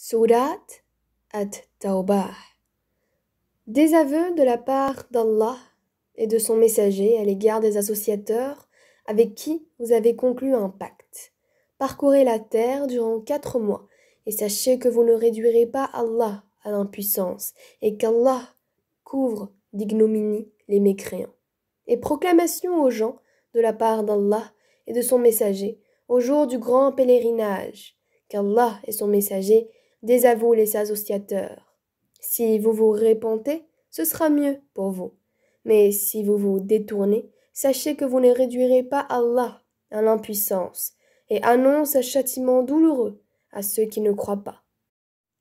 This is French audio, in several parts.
Surat At-Tawbah. Désaveu de la part d'Allah et de son messager à l'égard des associateurs avec qui vous avez conclu un pacte. Parcourez la terre durant 4 mois et sachez que vous ne réduirez pas Allah à l'impuissance et qu'Allah couvre d'ignominie les mécréants. Et proclamation aux gens de la part d'Allah et de son messager au jour du grand pèlerinage, qu'Allah et son messager désavouent les associateurs. Si vous vous repentez, ce sera mieux pour vous. Mais si vous vous détournez, sachez que vous ne réduirez pas Allah à l'impuissance et annonce un châtiment douloureux à ceux qui ne croient pas.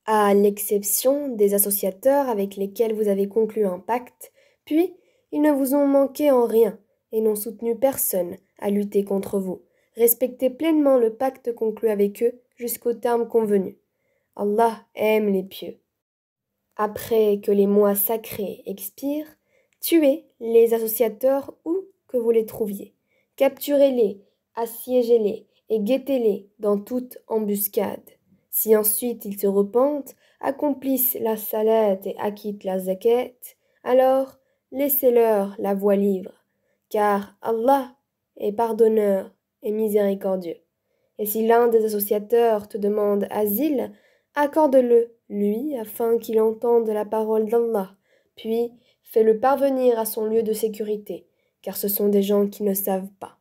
À l'exception des associateurs avec lesquels vous avez conclu un pacte, puis ils ne vous ont manqué en rien et n'ont soutenu personne à lutter contre vous. Respectez pleinement le pacte conclu avec eux jusqu'au terme convenu. Allah aime les pieux. Après que les mois sacrés expirent, tuez les associateurs où que vous les trouviez. Capturez-les, assiégez-les et guettez-les dans toute embuscade. Si ensuite ils se repentent, accomplissent la salat et acquittent la zakat, alors laissez-leur la voie libre, car Allah est pardonneur et miséricordieux. Et si l'un des associateurs te demande asile, accorde-le, lui, afin qu'il entende la parole d'Allah, puis fais-le parvenir à son lieu de sécurité, car ce sont des gens qui ne savent pas.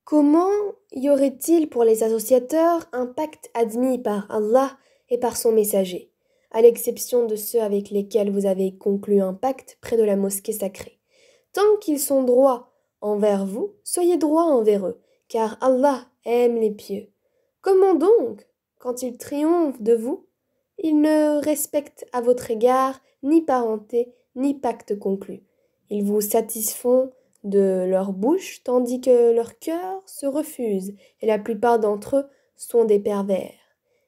Comment y aurait-il pour les associateurs un pacte admis par Allah et par son messager, à l'exception de ceux avec lesquels vous avez conclu un pacte près de la mosquée sacrée? Tant qu'ils sont droits envers vous, soyez droits envers eux, car Allah aime les pieux. Comment donc, quand ils triomphent de vous, ils ne respectent à votre égard ni parenté, ni pacte conclu. Ils vous satisfont de leur bouche, tandis que leur cœur se refuse, et la plupart d'entre eux sont des pervers.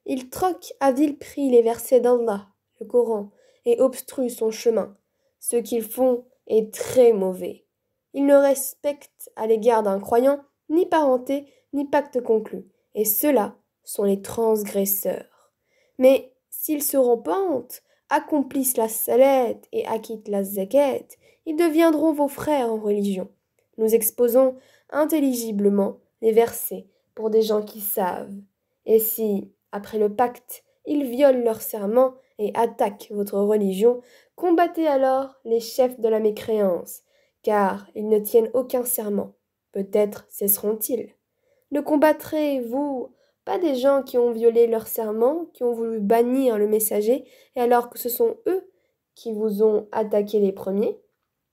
Ils troquent à vil prix les versets d'Allah, le Coran, et obstruent son chemin. Ce qu'ils font est très mauvais. Ils ne respectent à l'égard d'un croyant ni parenté, ni pacte conclu, et ceux-là sont les transgresseurs. Mais s'ils se repentent, accomplissent la salat et acquittent la zakat, ils deviendront vos frères en religion. Nous exposons intelligiblement les versets pour des gens qui savent. Et si, après le pacte, ils violent leur serment et attaquent votre religion, combattez alors les chefs de la mécréance, car ils ne tiennent aucun serment. Peut-être cesseront-ils. Ne combattrez-vous pas des gens qui ont violé leur serment, qui ont voulu bannir le messager, et alors que ce sont eux qui vous ont attaqué les premiers?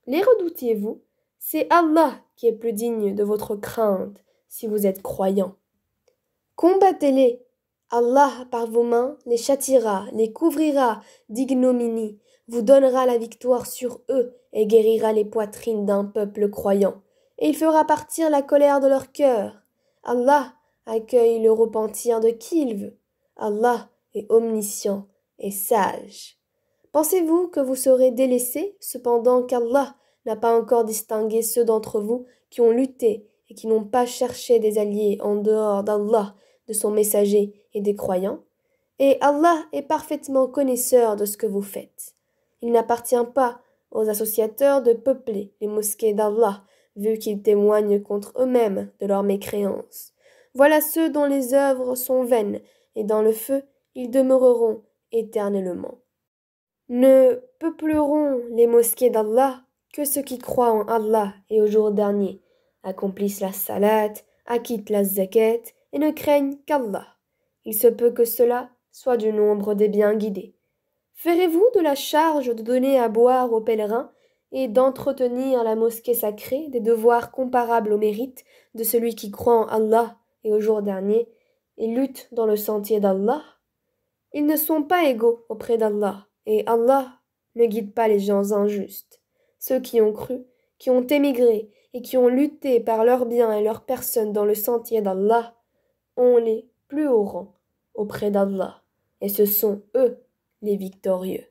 Les redoutiez-vous? C'est Allah qui est plus digne de votre crainte, si vous êtes croyants. Combattez-les. Allah, par vos mains, les châtiera, les couvrira d'ignominie, vous donnera la victoire sur eux et guérira les poitrines d'un peuple croyant. Et il fera partir la colère de leur cœur. Allah accueille le repentir de qui il veut. Allah est omniscient et sage. Pensez-vous que vous serez délaissés, cependant qu'Allah n'a pas encore distingué ceux d'entre vous qui ont lutté et qui n'ont pas cherché des alliés en dehors d'Allah, de son messager et des croyants? Et Allah est parfaitement connaisseur de ce que vous faites. Il n'appartient pas aux associateurs de peupler les mosquées d'Allah, vu qu'ils témoignent contre eux-mêmes de leur mécréance. Voilà ceux dont les œuvres sont vaines, et dans le feu ils demeureront éternellement. Ne peupleront les mosquées d'Allah que ceux qui croient en Allah et au jour dernier, accomplissent la salat, acquittent la zakat et ne craignent qu'Allah. Il se peut que cela soit du nombre des bien guidés. Ferez-vous de la charge de donner à boire aux pèlerins et d'entretenir la mosquée sacrée des devoirs comparables au mérite de celui qui croit en Allah et au jour dernier et lutte dans le sentier d'Allah? Ils ne sont pas égaux auprès d'Allah, et Allah ne guide pas les gens injustes. Ceux qui ont cru, qui ont émigré et qui ont lutté par leurs biens et leurs personnes dans le sentier d'Allah ont les plus hauts rangs auprès d'Allah, et ce sont eux les victorieux.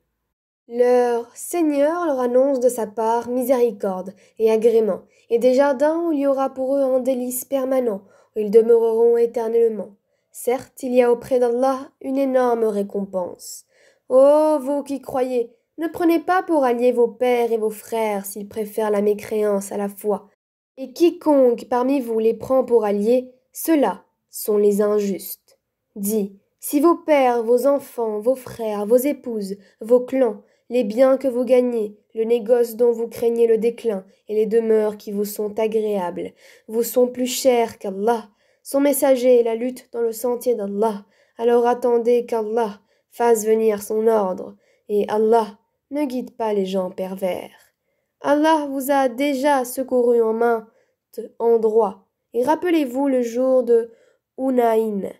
Leur Seigneur leur annonce de sa part miséricorde et agrément, et des jardins où il y aura pour eux un délice permanent, où ils demeureront éternellement. Certes, il y a auprès d'Allah une énorme récompense. Ô vous qui croyez, ne prenez pas pour alliés vos pères et vos frères s'ils préfèrent la mécréance à la foi. Et quiconque parmi vous les prend pour alliés, ceux-là sont les injustes. Dis, si vos pères, vos enfants, vos frères, vos épouses, vos clans, les biens que vous gagnez, le négoce dont vous craignez le déclin, et les demeures qui vous sont agréables, vous sont plus chers qu'Allah, son messager et la lutte dans le sentier d'Allah, alors attendez qu'Allah fasse venir son ordre, et Allah ne guide pas les gens pervers. Allah vous a déjà secouru en maint endroit, et rappelez-vous le jour de Hunayn,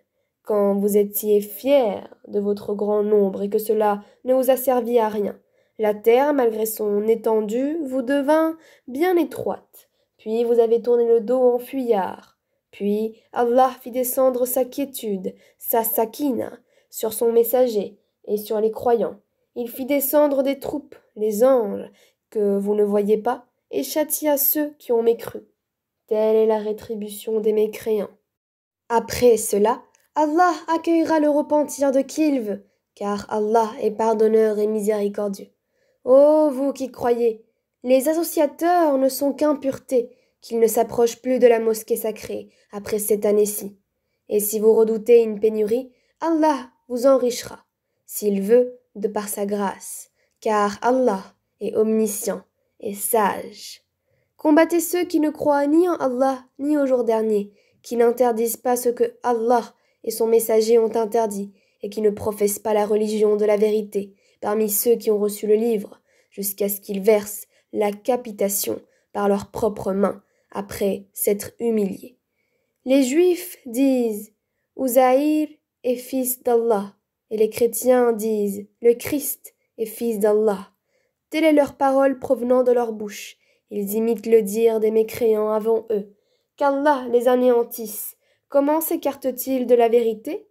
quand vous étiez fiers de votre grand nombre et que cela ne vous a servi à rien. La terre, malgré son étendue, vous devint bien étroite, puis vous avez tourné le dos en fuyard. Puis Allah fit descendre sa quiétude, sa sakina, sur son messager et sur les croyants. Il fit descendre des troupes, les anges, que vous ne voyez pas, et châtia ceux qui ont mécru. Telle est la rétribution des mécréants. Après cela, Allah accueillera le repentir de qui il veut, car Allah est pardonneur et miséricordieux. Ô vous qui croyez, les associateurs ne sont qu'impuretés, qu'ils ne s'approchent plus de la mosquée sacrée après cette année-ci. Et si vous redoutez une pénurie, Allah vous enrichira, s'il veut, de par sa grâce, car Allah est omniscient et sage. Combattez ceux qui ne croient ni en Allah ni au jour dernier, qui n'interdisent pas ce que Allah et son messager ont interdit, et qui ne professent pas la religion de la vérité, parmi ceux qui ont reçu le livre, jusqu'à ce qu'ils versent la capitation par leurs propres mains, après s'être humiliés. Les Juifs disent « Uzaïr est fils d'Allah » et les chrétiens disent « Le Christ est fils d'Allah ». Telle est leur parole provenant de leur bouche. Ils imitent le dire des mécréants avant eux. Qu'Allah les anéantisse. Comment s'écartent-ils de la vérité?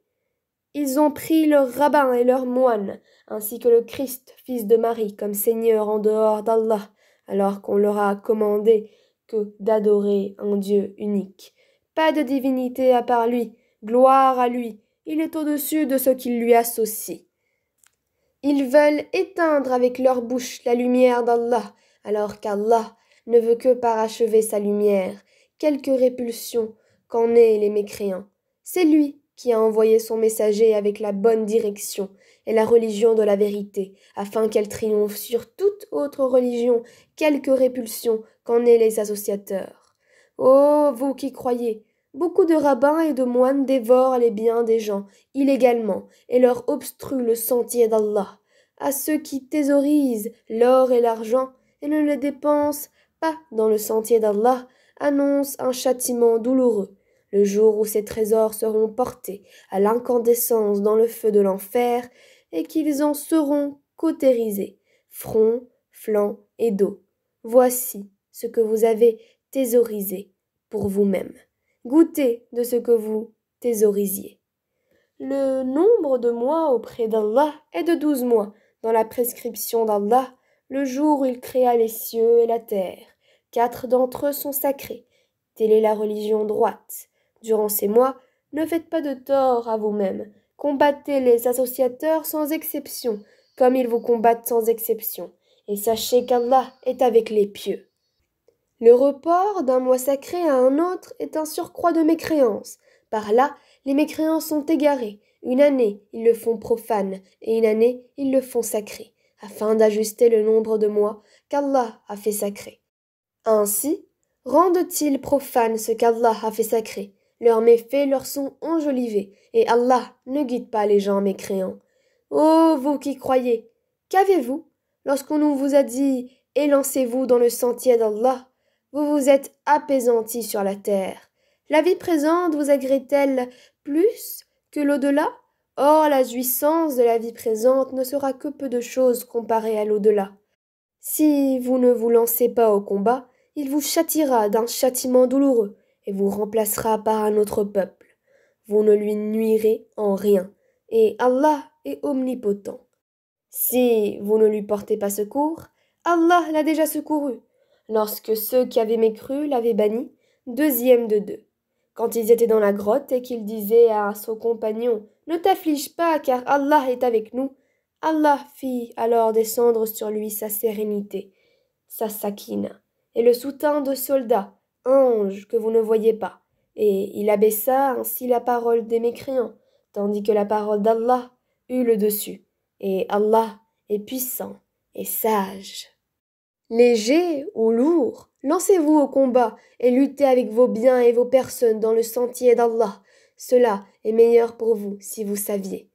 Ils ont pris leurs rabbins et leurs moines, ainsi que le Christ, fils de Marie, comme Seigneur en dehors d'Allah, alors qu'on leur a commandé que d'adorer un Dieu unique. Pas de divinité à part lui, gloire à lui, il est au-dessus de ce qu'ils lui associent. Ils veulent éteindre avec leur bouche la lumière d'Allah, alors qu'Allah ne veut que parachever sa lumière, quelque répulsion qu'en aient les mécréants. C'est lui qui a envoyé son messager avec la bonne direction et la religion de la vérité, afin qu'elle triomphe sur toute autre religion, quelque répulsion qu'en aient les associateurs. Ô vous qui croyez, beaucoup de rabbins et de moines dévorent les biens des gens illégalement et leur obstruent le sentier d'Allah. À ceux qui thésaurisent l'or et l'argent et ne les dépensent pas dans le sentier d'Allah, annonce un châtiment douloureux, le jour où ces trésors seront portés à l'incandescence dans le feu de l'enfer et qu'ils en seront cautérisés, front, flanc et dos. Voici ce que vous avez thésaurisé pour vous-même. Goûtez de ce que vous thésaurisiez. Le nombre de mois auprès d'Allah est de 12 mois, dans la prescription d'Allah, le jour où il créa les cieux et la terre. 4 d'entre eux sont sacrés. Telle est la religion droite. Durant ces mois, ne faites pas de tort à vous-même. Combattez les associateurs sans exception, comme ils vous combattent sans exception. Et sachez qu'Allah est avec les pieux. Le report d'un mois sacré à un autre est un surcroît de mécréance. Par là, les mécréants sont égarés. Une année, ils le font profane, et une année, ils le font sacré, afin d'ajuster le nombre de mois qu'Allah a fait sacré. Ainsi, rendent-ils profane ce qu'Allah a fait sacré. Leurs méfaits leur sont enjolivés, et Allah ne guide pas les gens mécréants. Ô vous qui croyez, qu'avez-vous lorsqu'on vous a dit « Élancez-vous dans le sentier d'Allah » vous vous êtes apaisantis sur la terre. La vie présente vous agrée-t-elle plus que l'au-delà? Or, la jouissance de la vie présente ne sera que peu de choses comparée à l'au-delà. Si vous ne vous lancez pas au combat, il vous châtiera d'un châtiment douloureux et vous remplacera par un autre peuple. Vous ne lui nuirez en rien, et Allah est omnipotent. Si vous ne lui portez pas secours, Allah l'a déjà secouru, lorsque ceux qui avaient mécru l'avaient banni, deuxième de deux. quand ils étaient dans la grotte et qu'il disait à son compagnon « Ne t'afflige pas, car Allah est avec nous », Allah fit alors descendre sur lui sa sérénité, sa sakina, et le soutint de soldats, anges que vous ne voyez pas, et il abaissa ainsi la parole des mécréants, tandis que la parole d'Allah eut le dessus, et Allah est puissant et sage. Léger ou lourd, lancez-vous au combat et luttez avec vos biens et vos personnes dans le sentier d'Allah. Cela est meilleur pour vous si vous saviez.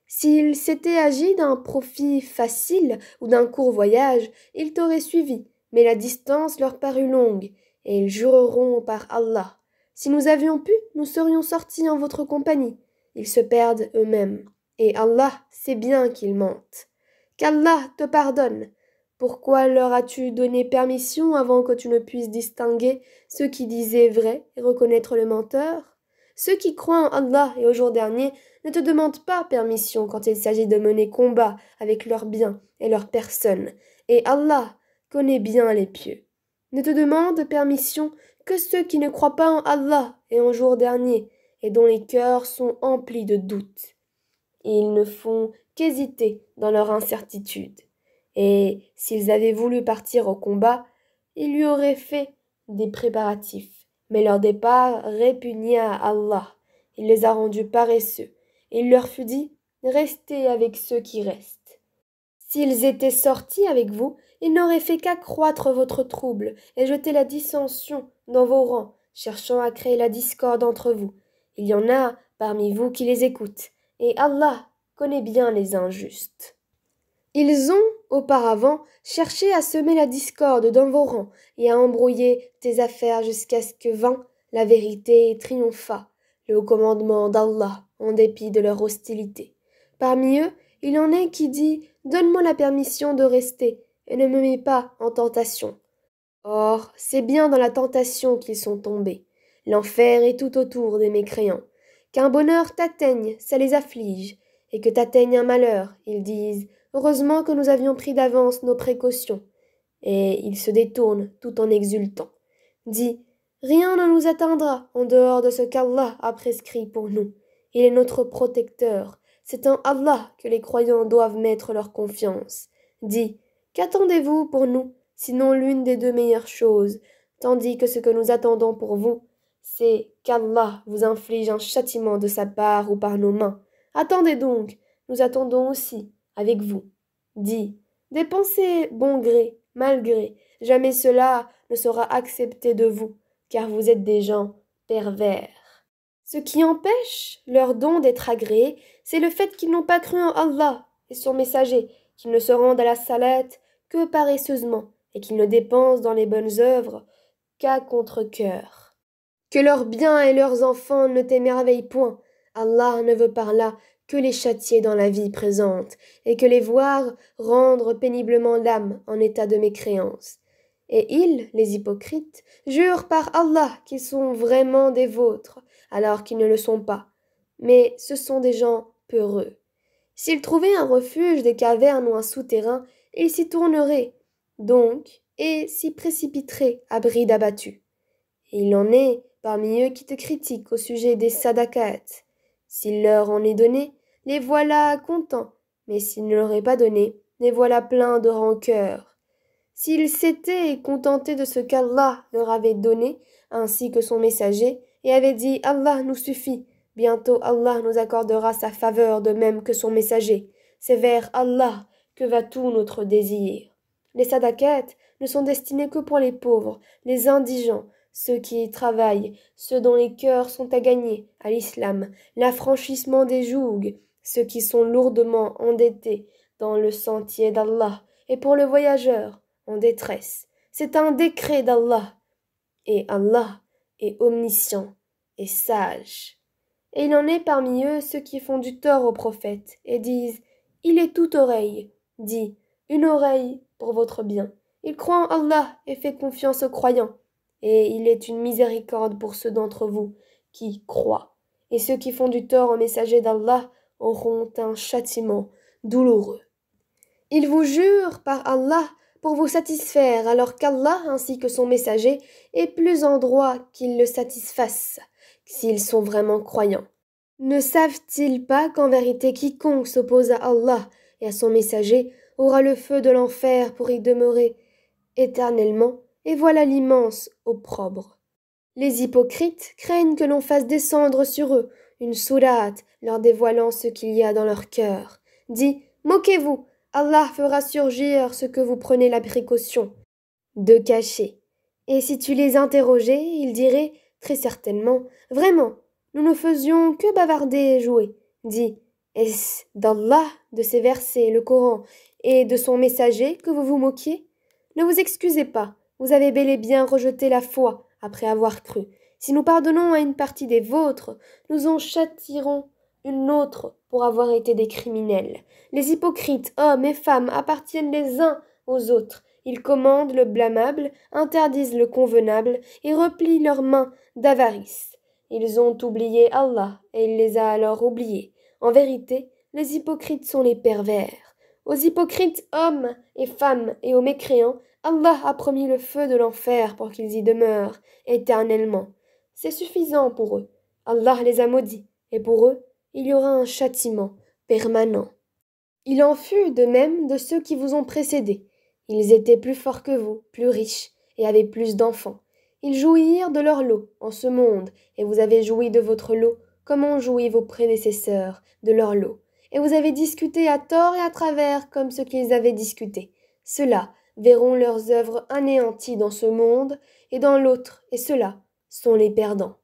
S'il s'était agi d'un profit facile ou d'un court voyage, ils t'auraient suivi, mais la distance leur parut longue, et ils jureront par Allah. Si nous avions pu, nous serions sortis en votre compagnie. Ils se perdent eux-mêmes, et Allah sait bien qu'ils mentent. Qu'Allah te pardonne. Pourquoi leur as-tu donné permission avant que tu ne puisses distinguer ceux qui disaient vrai et reconnaître le menteur? Ceux qui croient en Allah et au jour dernier ne te demandent pas permission quand il s'agit de mener combat avec leurs biens et leurs personnes, et Allah connaît bien les pieux. Ne te demandent permission que ceux qui ne croient pas en Allah et au jour dernier, et dont les cœurs sont emplis de doutes. Ils ne font qu'hésiter dans leur incertitude. Et s'ils avaient voulu partir au combat, ils lui auraient fait des préparatifs. Mais leur départ répugna à Allah. Il les a rendus paresseux. Il leur fut dit, restez avec ceux qui restent. S'ils étaient sortis avec vous, ils n'auraient fait qu'accroître votre trouble et jeter la dissension dans vos rangs, cherchant à créer la discorde entre vous. Il y en a parmi vous qui les écoutent, et Allah connaît bien les injustes. Ils ont, auparavant, cherché à semer la discorde dans vos rangs et à embrouiller tes affaires jusqu'à ce que vint la vérité et triompha, le haut commandement d'Allah, en dépit de leur hostilité. Parmi eux, il en est qui dit « Donne-moi la permission de rester et ne me mets pas en tentation. » Or, c'est bien dans la tentation qu'ils sont tombés. L'enfer est tout autour des mécréants. Qu'un bonheur t'atteigne, ça les afflige, et que t'atteigne un malheur, ils disent « Heureusement que nous avions pris d'avance nos précautions. » Et ils se détournent tout en exultant. Dis, rien ne nous atteindra en dehors de ce qu'Allah a prescrit pour nous. Il est notre protecteur. C'est en Allah que les croyants doivent mettre leur confiance. Dis, qu'attendez-vous pour nous, sinon l'une des deux meilleures choses, tandis que ce que nous attendons pour vous, c'est qu'Allah vous inflige un châtiment de sa part ou par nos mains. Attendez donc, nous attendons aussi, avec vous. Dis, dépensez bon gré, mal gré, jamais cela ne sera accepté de vous, car vous êtes des gens pervers. Ce qui empêche leur don d'être agréé, c'est le fait qu'ils n'ont pas cru en Allah et son messager, qu'ils ne se rendent à la salette que paresseusement, et qu'ils ne dépensent dans les bonnes œuvres qu'à contre-cœur. Que leurs biens et leurs enfants ne t'émerveillent point. Allah ne veut par là que les châtier dans la vie présente, et que les voir rendre péniblement l'âme en état de mécréance. Et ils, les hypocrites, jurent par Allah qu'ils sont vraiment des vôtres, alors qu'ils ne le sont pas. Mais ce sont des gens peureux. S'ils trouvaient un refuge, des cavernes ou un souterrain, ils s'y tourneraient, donc, et s'y précipiteraient à bride abattue. Et il en est parmi eux qui te critiquent au sujet des sadaqat. S'il leur en est donné, les voilà contents, mais s'il ne leur est pas donné, les voilà pleins de rancœur. S'ils s'étaient contentés de ce qu'Allah leur avait donné, ainsi que son messager, et avaient dit « Allah nous suffit », bientôt Allah nous accordera sa faveur de même que son messager. C'est vers Allah que va tout notre désir. Les sadaqat ne sont destinés que pour les pauvres, les indigents, ceux qui travaillent, ceux dont les cœurs sont à gagner à l'islam, l'affranchissement des jougs, ceux qui sont lourdement endettés dans le sentier d'Allah, et pour le voyageur en détresse. C'est un décret d'Allah, et Allah est omniscient et sage. Et il en est parmi eux ceux qui font du tort au prophète, et disent « Il est toute oreille », dit « Une oreille pour votre bien ». Il croit en Allah et fait confiance aux croyants. Et il est une miséricorde pour ceux d'entre vous qui croient. Et ceux qui font du tort au messager d'Allah auront un châtiment douloureux. Ils vous jurent par Allah pour vous satisfaire, alors qu'Allah ainsi que son messager est plus en droit qu'ils le satisfassent, s'ils sont vraiment croyants. Ne savent-ils pas qu'en vérité quiconque s'oppose à Allah et à son messager aura le feu de l'enfer pour y demeurer éternellement, et voilà l'immense opprobre. Les hypocrites craignent que l'on fasse descendre sur eux une sourate leur dévoilant ce qu'il y a dans leur cœur. Dis, moquez-vous, Allah fera surgir ce que vous prenez la précaution de cacher. Et si tu les interrogeais, ils diraient très certainement, vraiment, nous ne faisions que bavarder et jouer. Dis, est-ce d'Allah, de ses versets, le Coran, et de son messager que vous vous moquiez? Ne vous excusez pas, vous avez bel et bien rejeté la foi après avoir cru. Si nous pardonnons à une partie des vôtres, nous en châtierons une autre pour avoir été des criminels. Les hypocrites, hommes et femmes, appartiennent les uns aux autres. Ils commandent le blâmable, interdisent le convenable et replient leurs mains d'avarice. Ils ont oublié Allah et il les a alors oubliés. En vérité, les hypocrites sont les pervers. Aux hypocrites hommes et femmes et aux mécréants, Allah a promis le feu de l'enfer pour qu'ils y demeurent éternellement. C'est suffisant pour eux. Allah les a maudits, et pour eux, il y aura un châtiment permanent. Il en fut de même de ceux qui vous ont précédés. Ils étaient plus forts que vous, plus riches, et avaient plus d'enfants. Ils jouirent de leur lot en ce monde, et vous avez joui de votre lot, comme ont joui vos prédécesseurs de leur lot. Et vous avez discuté à tort et à travers comme ce qu'ils avaient discuté. Ceux-là verront leurs œuvres anéanties dans ce monde et dans l'autre, et ceux-là sont les perdants.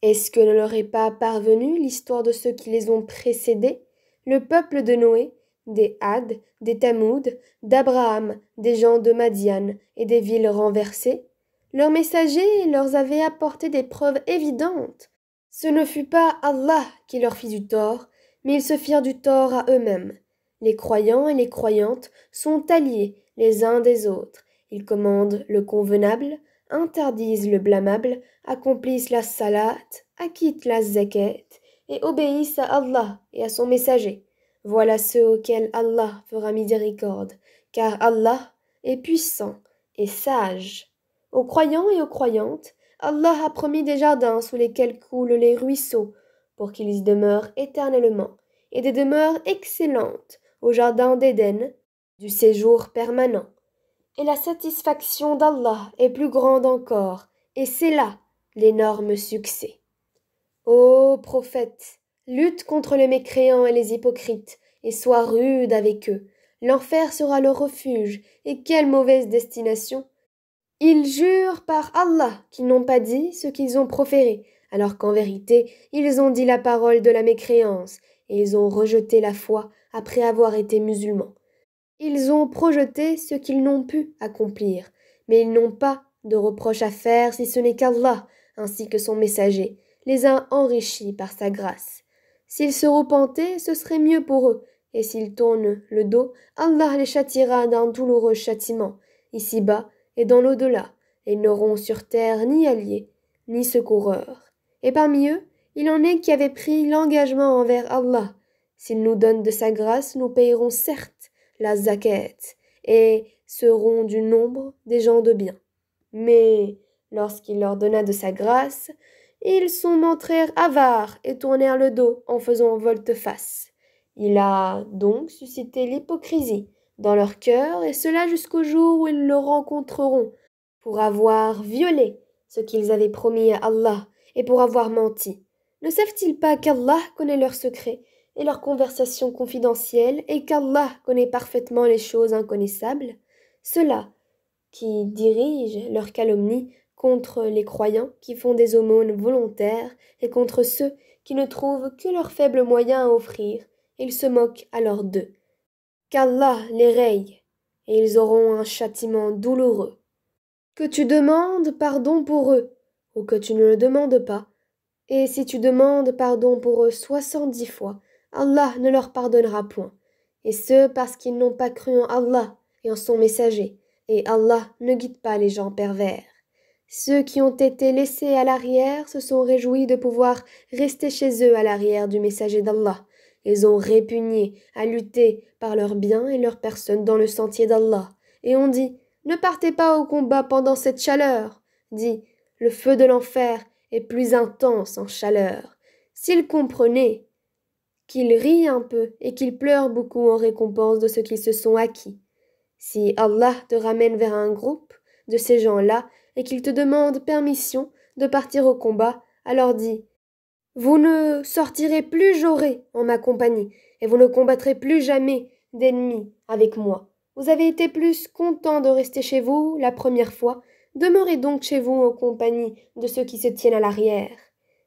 Est-ce que ne leur est pas parvenue l'histoire de ceux qui les ont précédés, le peuple de Noé, des Had, des Tamoud, d'Abraham, des gens de Madian et des villes renversées? Leurs messagers leur avaient apporté des preuves évidentes. Ce ne fut pas Allah qui leur fit du tort, mais ils se firent du tort à eux-mêmes. Les croyants et les croyantes sont alliés les uns des autres. Ils commandent le convenable, interdisent le blâmable, accomplissent la salat, acquittent la zakat et obéissent à Allah et à son messager. Voilà ceux auxquels Allah fera miséricorde, car Allah est puissant et sage. Aux croyants et aux croyantes, Allah a promis des jardins sous lesquels coulent les ruisseaux, pour qu'ils y demeurent éternellement, et des demeures excellentes au jardin d'Éden, du séjour permanent. Et la satisfaction d'Allah est plus grande encore, et c'est là l'énorme succès. Ô prophète, lutte contre les mécréants et les hypocrites, et sois rude avec eux. L'enfer sera leur refuge, et quelle mauvaise destination! Ils jurent par Allah qu'ils n'ont pas dit ce qu'ils ont proféré, alors qu'en vérité, ils ont dit la parole de la mécréance, et ils ont rejeté la foi après avoir été musulmans. Ils ont projeté ce qu'ils n'ont pu accomplir, mais ils n'ont pas de reproche à faire si ce n'est qu'Allah, ainsi que son messager, les a enrichis par sa grâce. S'ils se repentaient, ce serait mieux pour eux, et s'ils tournent le dos, Allah les châtiera d'un douloureux châtiment, ici-bas et dans l'au-delà, et ils n'auront sur terre ni alliés, ni secoureurs. Et parmi eux, il en est qui avaient pris l'engagement envers Allah. S'il nous donne de sa grâce, nous payerons certes la zakat, et seront du nombre des gens de bien. Mais lorsqu'il leur donna de sa grâce, ils s'en montrèrent avares et tournèrent le dos en faisant volte-face. Il a donc suscité l'hypocrisie dans leur cœur, et cela jusqu'au jour où ils le rencontreront, pour avoir violé ce qu'ils avaient promis à Allah et pour avoir menti. Ne savent-ils pas qu'Allah connaît leurs secrets et leurs conversations confidentielles, et qu'Allah connaît parfaitement les choses inconnaissables? Ceux-là qui dirigent leurs calomnies contre les croyants qui font des aumônes volontaires et contre ceux qui ne trouvent que leurs faibles moyens à offrir, ils se moquent alors d'eux. Qu'Allah les raye, et ils auront un châtiment douloureux. Que tu demandes pardon pour eux, ou que tu ne le demandes pas, et si tu demandes pardon pour eux 70 fois, Allah ne leur pardonnera point, et ce parce qu'ils n'ont pas cru en Allah et en son messager, et Allah ne guide pas les gens pervers. Ceux qui ont été laissés à l'arrière se sont réjouis de pouvoir rester chez eux à l'arrière du messager d'Allah. Ils ont répugné à lutter par leurs biens et leurs personnes dans le sentier d'Allah, et ont dit « Ne partez pas au combat pendant cette chaleur !» dit « Le feu de l'enfer et plus intense en chaleur. S'ils comprenaient qu'ils rient un peu et qu'ils pleurent beaucoup en récompense de ce qu'ils se sont acquis. Si Allah te ramène vers un groupe de ces gens-là et qu'ils te demandent permission de partir au combat, alors dis: vous ne sortirez plus Jaurès en ma compagnie, et vous ne combattrez plus jamais d'ennemis avec moi. Vous avez été plus content de rester chez vous la première fois, demeurez donc chez vous en compagnie de ceux qui se tiennent à l'arrière.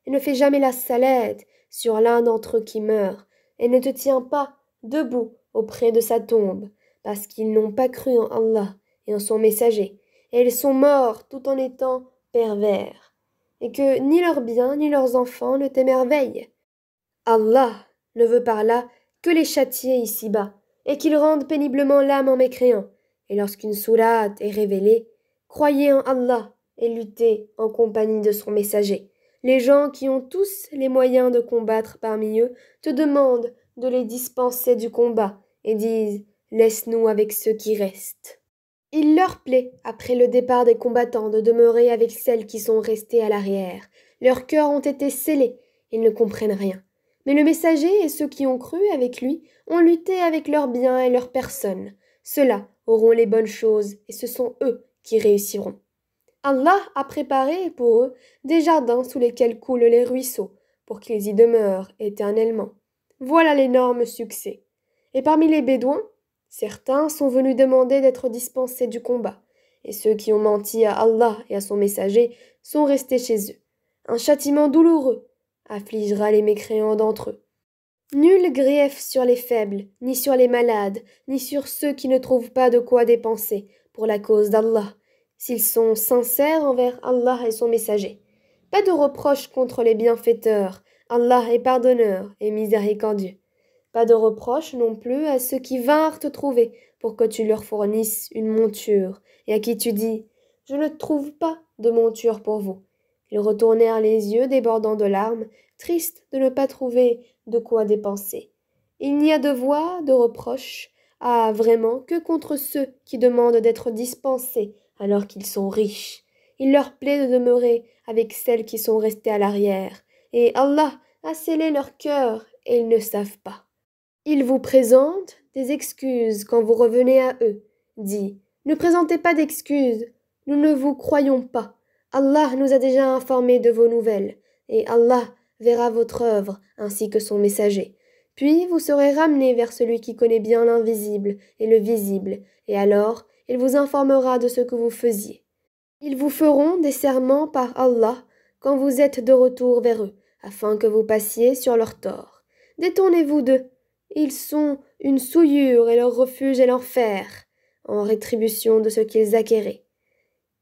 Et ne fais jamais la salade sur l'un d'entre eux qui meurt, et ne te tiens pas debout auprès de sa tombe, parce qu'ils n'ont pas cru en Allah et en son messager, et ils sont morts tout en étant pervers, et que ni leurs biens ni leurs enfants ne t'émerveillent. Allah ne veut par là que les châtier ici-bas, et qu'ils rendent péniblement l'âme en mécréant, et lorsqu'une sourate est révélée, croyez en Allah et luttez en compagnie de son messager. Les gens qui ont tous les moyens de combattre parmi eux te demandent de les dispenser du combat, et disent: laisse-nous avec ceux qui restent. Il leur plaît, après le départ des combattants, de demeurer avec celles qui sont restées à l'arrière. Leurs cœurs ont été scellés, ils ne comprennent rien. Mais le messager et ceux qui ont cru avec lui ont lutté avec leurs biens et leurs personnes. Ceux-là auront les bonnes choses, et ce sont eux qui réussiront. Allah a préparé pour eux des jardins sous lesquels coulent les ruisseaux, pour qu'ils y demeurent éternellement. Voilà l'énorme succès. Et parmi les Bédouins, certains sont venus demander d'être dispensés du combat, et ceux qui ont menti à Allah et à son messager sont restés chez eux. Un châtiment douloureux affligera les mécréants d'entre eux. Nul grief sur les faibles, ni sur les malades, ni sur ceux qui ne trouvent pas de quoi dépenser pour la cause d'Allah, s'ils sont sincères envers Allah et son messager. Pas de reproche contre les bienfaiteurs, Allah est pardonneur et miséricordieux. Pas de reproche non plus à ceux qui vinrent te trouver pour que tu leur fournisses une monture, et à qui tu dis: je ne trouve pas de monture pour vous. Ils retournèrent les yeux débordants de larmes, tristes de ne pas trouver de quoi dépenser. Il n'y a de voix de reproche, vraiment, que contre ceux qui demandent d'être dispensés alors qu'ils sont riches. Il leur plaît de demeurer avec celles qui sont restées à l'arrière, et Allah a scellé leur cœur et ils ne savent pas. Ils vous présentent des excuses quand vous revenez à eux. Dis: ne présentez pas d'excuses, nous ne vous croyons pas. Allah nous a déjà informés de vos nouvelles, et Allah verra votre œuvre ainsi que son messager. Puis vous serez ramenés vers celui qui connaît bien l'invisible et le visible, et alors il vous informera de ce que vous faisiez. Ils vous feront des serments par Allah quand vous êtes de retour vers eux, afin que vous passiez sur leur tort. Détournez-vous d'eux. Ils sont une souillure et leur refuge est l'enfer, en rétribution de ce qu'ils acquéraient.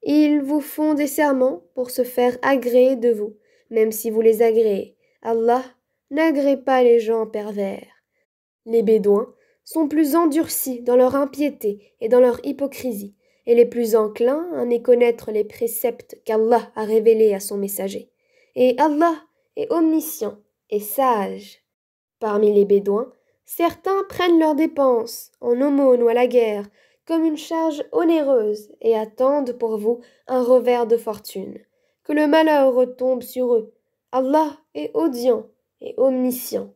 Ils vous font des serments pour se faire agréer de vous, même si vous les agréez. Allah n'agrée pas les gens pervers. Les Bédouins sont plus endurcis dans leur impiété et dans leur hypocrisie, et les plus enclins à méconnaître les préceptes qu'Allah a révélés à son messager. Et Allah est omniscient et sage. Parmi les Bédouins, certains prennent leurs dépenses, en aumône ou à la guerre, comme une charge onéreuse et attendent pour vous un revers de fortune. Que le malheur retombe sur eux. Allah est audient et omniscient.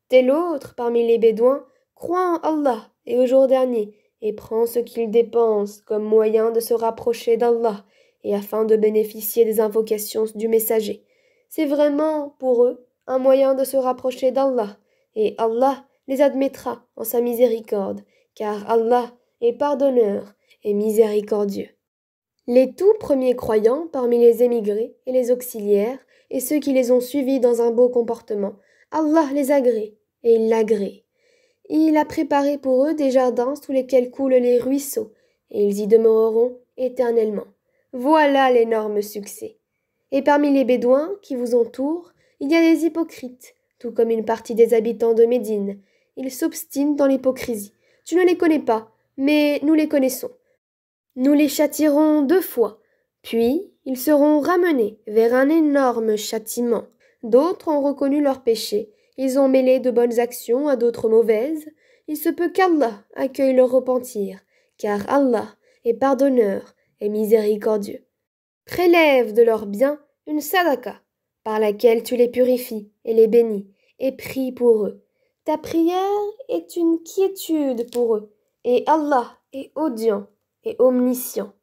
Tel autre, parmi les Bédouins, croit en Allah et au jour dernier, et prend ce qu'il dépense comme moyen de se rapprocher d'Allah et afin de bénéficier des invocations du messager. C'est vraiment, pour eux, un moyen de se rapprocher d'Allah, et Allah les admettra en sa miséricorde, car Allah est pardonneur et miséricordieux. Les tout premiers croyants parmi les émigrés et les auxiliaires, et ceux qui les ont suivis dans un beau comportement, Allah les agrée, et il l'agrée. Il a préparé pour eux des jardins sous lesquels coulent les ruisseaux, et ils y demeureront éternellement. Voilà l'énorme succès. Et parmi les Bédouins qui vous entourent, il y a des hypocrites, tout comme une partie des habitants de Médine. Ils s'obstinent dans l'hypocrisie. Tu ne les connais pas, mais nous les connaissons. Nous les châtierons 2 fois, puis ils seront ramenés vers un énorme châtiment. D'autres ont reconnu leurs péchés, ils ont mêlé de bonnes actions à d'autres mauvaises. Il se peut qu'Allah accueille leur repentir, car Allah est pardonneur et miséricordieux. Prélève de leurs biens une sadaqa, par laquelle tu les purifies et les bénis, et prie pour eux. Ta prière est une quiétude pour eux, et Allah est audient et omniscient.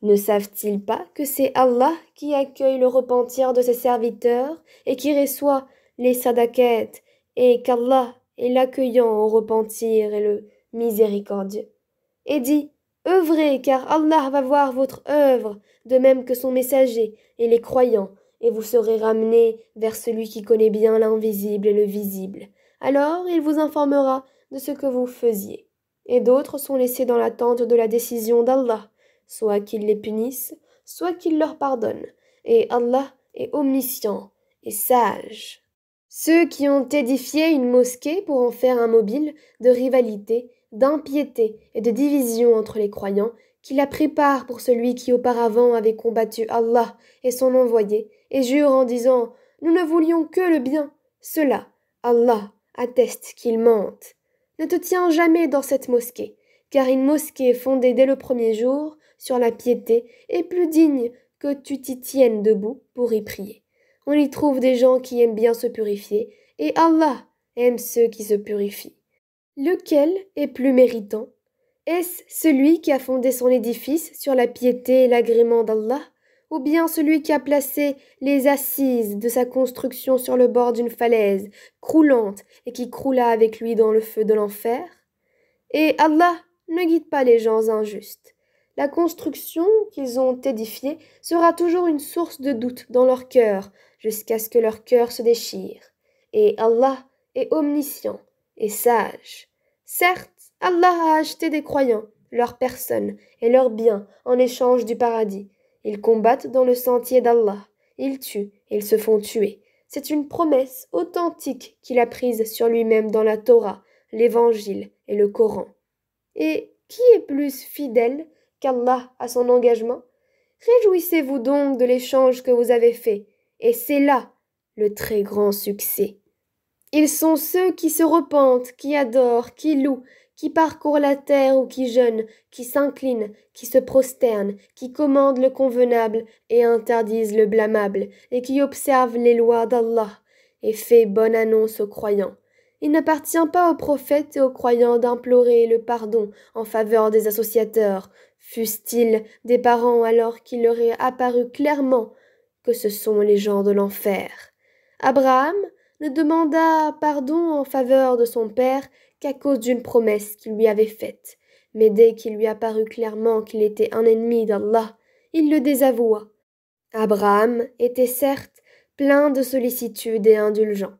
Ne savent-ils pas que c'est Allah qui accueille le repentir de ses serviteurs et qui reçoit les sadaqat, et qu'Allah est l'accueillant au repentir et le miséricordieux? Et dit, œuvrez, car Allah va voir votre œuvre, de même que son messager et les croyants, et vous serez ramenés vers celui qui connaît bien l'invisible et le visible. Alors il vous informera de ce que vous faisiez. Et d'autres sont laissés dans l'attente de la décision d'Allah, soit qu'il les punisse, soit qu'il leur pardonne. Et Allah est omniscient et sage. Ceux qui ont édifié une mosquée pour en faire un mobile de rivalité, d'impiété et de division entre les croyants, qui la préparent pour celui qui auparavant avait combattu Allah et son envoyé, et jure en disant « Nous ne voulions que le bien », cela, Allah atteste qu'ils mentent. Ne te tiens jamais dans cette mosquée, car une mosquée fondée dès le premier jour sur la piété est plus digne que tu t'y tiennes debout pour y prier. On y trouve des gens qui aiment bien se purifier, et Allah aime ceux qui se purifient. Lequel est plus méritant? Est-ce celui qui a fondé son édifice sur la piété et l'agrément d'Allah, ou bien celui qui a placé les assises de sa construction sur le bord d'une falaise croulante et qui croula avec lui dans le feu de l'enfer? Et Allah ne guide pas les gens injustes. La construction qu'ils ont édifiée sera toujours une source de doute dans leur cœur, jusqu'à ce que leur cœur se déchire. Et Allah est omniscient et sage. Certes, Allah a acheté des croyants, leurs personnes et leurs biens en échange du paradis. Ils combattent dans le sentier d'Allah. Ils tuent et ils se font tuer. C'est une promesse authentique qu'il a prise sur lui-même dans la Torah, l'Évangile et le Coran. Et qui est plus fidèle qu'Allah à son engagement? Réjouissez-vous donc de l'échange que vous avez fait, et c'est là le très grand succès. Ils sont ceux qui se repentent, qui adorent, qui louent, qui parcourent la terre ou qui jeûnent, qui s'inclinent, qui se prosternent, qui commandent le convenable et interdisent le blâmable, et qui observent les lois d'Allah, et fait bonne annonce aux croyants. Il n'appartient pas aux prophètes et aux croyants d'implorer le pardon en faveur des associateurs, fussent-ils des parents alors qu'il leur est apparu clairement que ce sont les gens de l'enfer. Abraham ne demanda pardon en faveur de son père qu'à cause d'une promesse qu'il lui avait faite, mais dès qu'il lui apparut clairement qu'il était un ennemi d'Allah, il le désavoua. Abraham était certes plein de sollicitude et indulgent.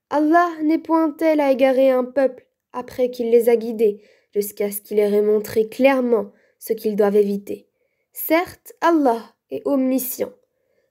Allah n'est point tel à égarer un peuple après qu'il les a guidés, jusqu'à ce qu'il leur ait montré clairement ce qu'ils doivent éviter. Certes, Allah est omniscient.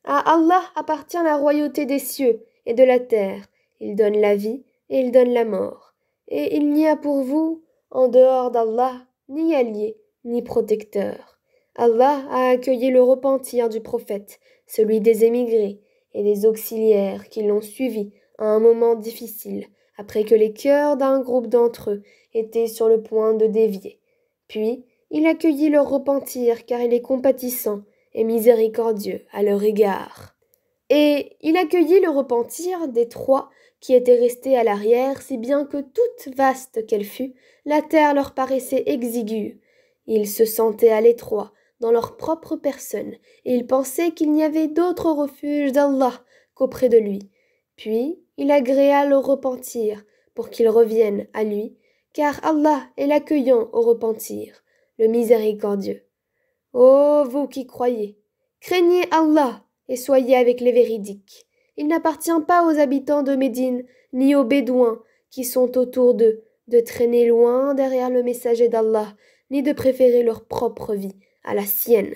À Allah appartient la royauté des cieux et de la terre. Il donne la vie et il donne la mort. Et il n'y a pour vous, en dehors d'Allah, ni allié, ni protecteur. Allah a accueilli le repentir du prophète, celui des émigrés et des auxiliaires qui l'ont suivi à un moment difficile, après que les cœurs d'un groupe d'entre eux étaient sur le point de dévier. Puis, il accueillit leur repentir, car il est compatissant et miséricordieux à leur égard. Et il accueillit le repentir des trois qui étaient restés à l'arrière, si bien que toute vaste qu'elle fût, la terre leur paraissait exiguë. Ils se sentaient à l'étroit dans leur propre personne, et ils pensaient qu'il n'y avait d'autre refuge d'Allah qu'auprès de lui. Puis il agréa le repentir pour qu'ils reviennent à lui, car Allah est l'accueillant au repentir, le miséricordieux. Ô vous qui croyez, craignez Allah et soyez avec les véridiques. Il n'appartient pas aux habitants de Médine, ni aux Bédouins qui sont autour d'eux, de traîner loin derrière le messager d'Allah, ni de préférer leur propre vie à la sienne,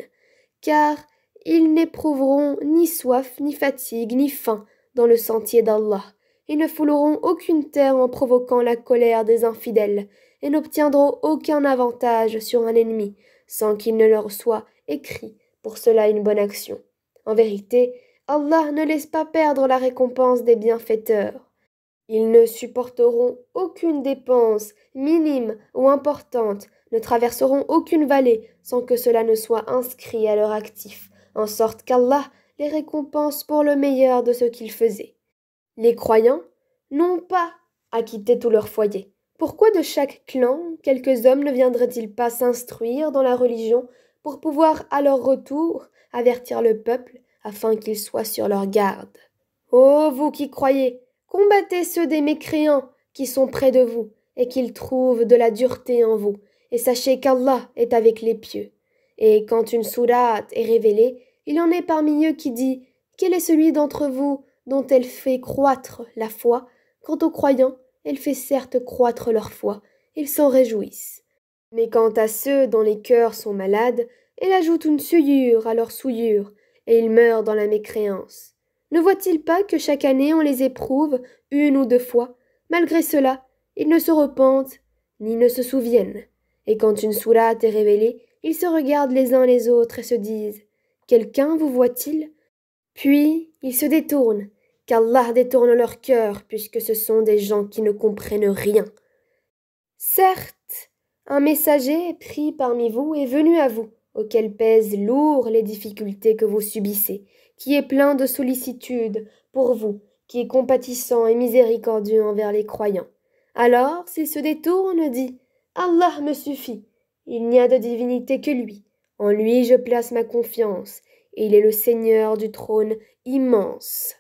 car ils n'éprouveront ni soif, ni fatigue, ni faim dans le sentier d'Allah. Ils ne fouleront aucune terre en provoquant la colère des infidèles, et n'obtiendront aucun avantage sur un ennemi, sans qu'il ne leur soit écrit pour cela une bonne action. En vérité, Allah ne laisse pas perdre la récompense des bienfaiteurs. Ils ne supporteront aucune dépense, minime ou importante, ne traverseront aucune vallée sans que cela ne soit inscrit à leur actif, en sorte qu'Allah les récompenses pour le meilleur de ce qu'ils faisaient. Les croyants n'ont pas à quitter tout leur foyer. Pourquoi de chaque clan quelques hommes ne viendraient-ils pas s'instruire dans la religion pour pouvoir à leur retour avertir le peuple afin qu'il soit sur leur garde? Ô vous qui croyez, combattez ceux des mécréants qui sont près de vous et qu'ils trouvent de la dureté en vous, et sachez qu'Allah est avec les pieux. Et quand une sourate est révélée, il y en est parmi eux qui dit « Quel est celui d'entre vous dont elle fait croître la foi? Quant aux croyants, elle fait certes croître leur foi, ils s'en réjouissent. Mais quant à ceux dont les cœurs sont malades, elle ajoute une souillure à leur souillure, et ils meurent dans la mécréance. Ne voient-ils pas que chaque année on les éprouve une ou deux fois? Malgré cela, ils ne se repentent, ni ne se souviennent. Et quand une sourate est révélée, ils se regardent les uns les autres et se disent « Quelqu'un vous voit-il » Puis ils se détournent, qu'Allah détourne leur cœur, puisque ce sont des gens qui ne comprennent rien. Certes, un messager pris parmi vous est venu à vous, auquel pèsent lourd les difficultés que vous subissez, qui est plein de sollicitude pour vous, qui est compatissant et miséricordieux envers les croyants. Alors, s'il se détourne, dit « Allah me suffit, il n'y a de divinité que lui. En lui je place ma confiance, et il est le Seigneur du trône immense. »